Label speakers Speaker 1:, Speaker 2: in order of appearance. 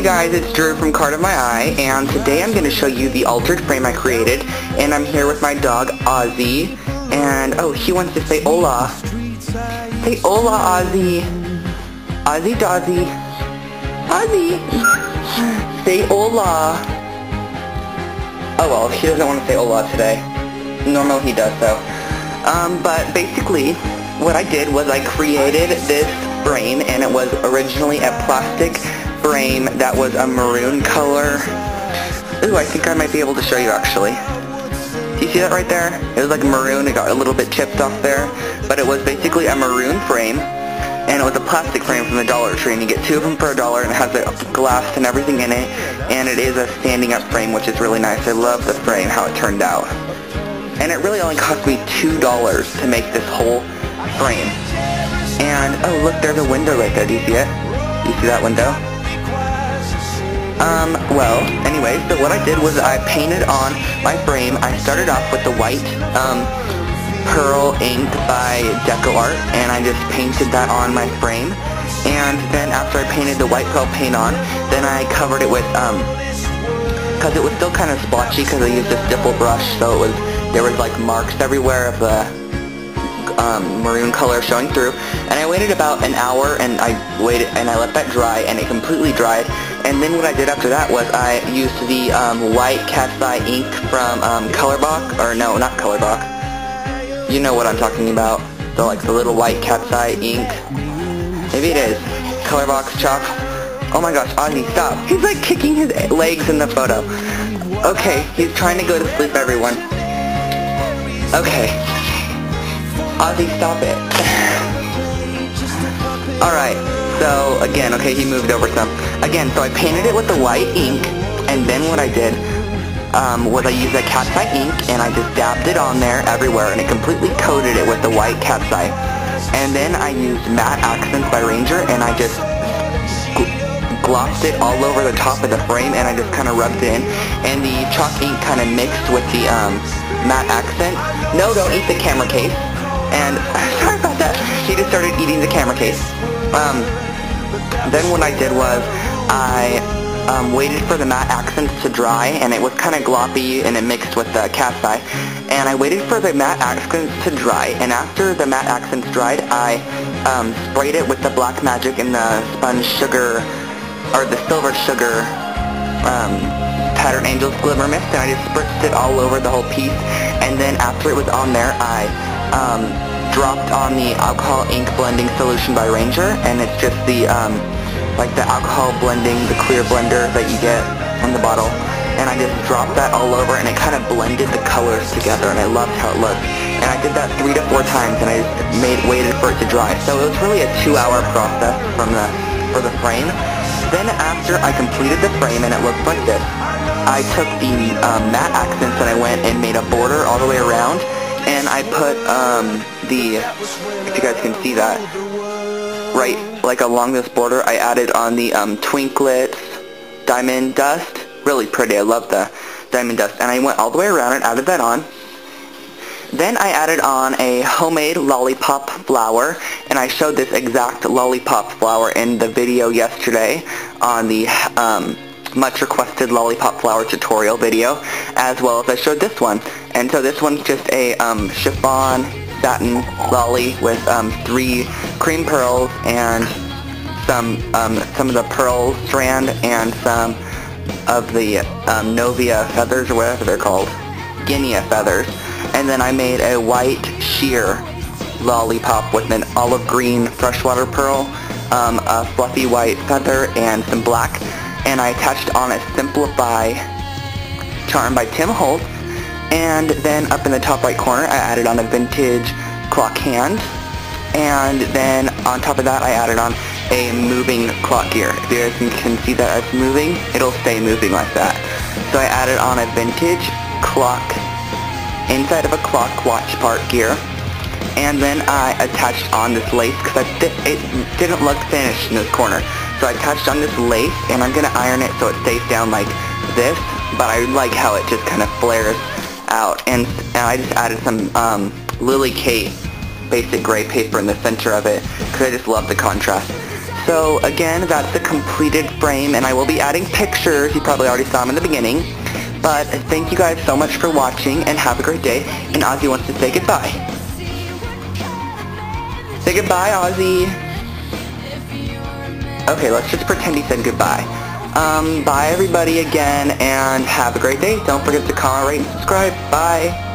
Speaker 1: Hey guys, it's Drew from Card of My Eye, and today I'm going to show you the altered frame I created, and I'm here with my dog, Ozzy, and, oh, he wants to say hola. Say hola, Ozzy. Ozzy Dozzy. Ozzy. Say hola. Oh well, he doesn't want to say hola today. Normally he does, though. But basically, what I did was I created this frame, and it was originally a plastic frame that was a maroon color. Ooh, I think I might be able to show you actually. Do you see that right there? It was like maroon, it got a little bit chipped off there, but it was basically a maroon frame, and it was a plastic frame from the Dollar Tree, and you get two of them for $1, and it has the glass and everything in it, and it is a standing up frame, which is really nice. I love the frame, how it turned out. And it really only cost me $2 to make this whole frame. And, oh look, there's a window right there. Do you see it? Do you see that window? Well, anyway, so what I did was I painted on my frame. I started off with the white, pearl ink by Deco Art, and I just painted that on my frame. And then after I painted the white pearl paint on, then I covered it with, because it was still kind of splotchy because I used a stipple brush, so there was like marks everywhere of the maroon color showing through, and I waited about an hour, and I let that dry, and it completely dried. And then what I did after that was I used the white cat's eye ink from Colourbox, or no, not Colourbox. You know what I'm talking about. The little white cat's eye ink. Maybe it is Colourbox chalk. Oh my gosh, Ozzy, stop! He's like kicking his legs in the photo. Okay, he's trying to go to sleep, everyone. Okay. Ozzy, stop it. Alright, so again, okay, he moved over some. Again, so I painted it with the white ink, and then what I did was I used that cat's eye ink, and I just dabbed it on there everywhere, and it completely coated it with the white cat's eye. And then I used matte accents by Ranger, and I just glossed it all over the top of the frame, and I just kind of rubbed it in, and the chalk ink kind of mixed with the matte accent. No, don't eat the camera case. And, sorry about that, he just started eating the camera case. Then what I did was, I waited for the matte accents to dry, and it was kind of gloppy, and it mixed with the cat's eye. And I waited for the matte accents to dry, and after the matte accents dried, I sprayed it with the Black Magic and the Sponge Sugar, or the Silver Sugar, Pattern Angels Glimmer Mist, and I just spritzed it all over the whole piece. And then after it was on there, I dropped on the alcohol ink blending solution by Ranger, and it's just the like the alcohol blending, the clear blender that you get in the bottle, and I just dropped that all over, and it kind of blended the colors together, and I loved how it looked. And I did that 3 to 4 times, and I just waited for it to dry. So it was really a 2-hour process for the frame. Then after I completed the frame and it looked like this, I took the matte accents and I went and made a border all the way around, and I put if you guys can see that, right, like along this border, I added on the Twinklets diamond dust. Really pretty, I love the diamond dust, and I went all the way around and added that on. Then I added on a homemade lollipop flower, and I showed this exact lollipop flower in the video yesterday on the much requested lollipop flower tutorial video, as well as I showed this one. And so this one's just a chiffon satin lolly with 3 cream pearls and some of the pearl strand and some of the Novia feathers, or whatever they're called, Guinea feathers. And then I made a white sheer lollipop with an olive green freshwater pearl, a fluffy white feather, and some black. And I attached on a Simplify charm by Tim Holtz. And then up in the top right corner, I added on a vintage clock hand. And then on top of that, I added on a moving clock gear. If you guys can see that it's moving, it'll stay moving like that. So I added on a vintage clock inside of a clock watch part gear. And then I attached on this lace, because it didn't look finished in this corner. So I attached on this lace, and I'm going to iron it so it stays down like this, but I like how it just kind of flares out. And I just added some Lily Kate basic gray paper in the center of it, because I just love the contrast. So again, that's the completed frame, and I will be adding pictures. You probably already saw them in the beginning. But thank you guys so much for watching, and have a great day. And Ozzy wants to say goodbye. Say goodbye, Ozzy. Okay, let's just pretend he said goodbye. Bye everybody again, and have a great day. Don't forget to comment, rate, and subscribe. Bye.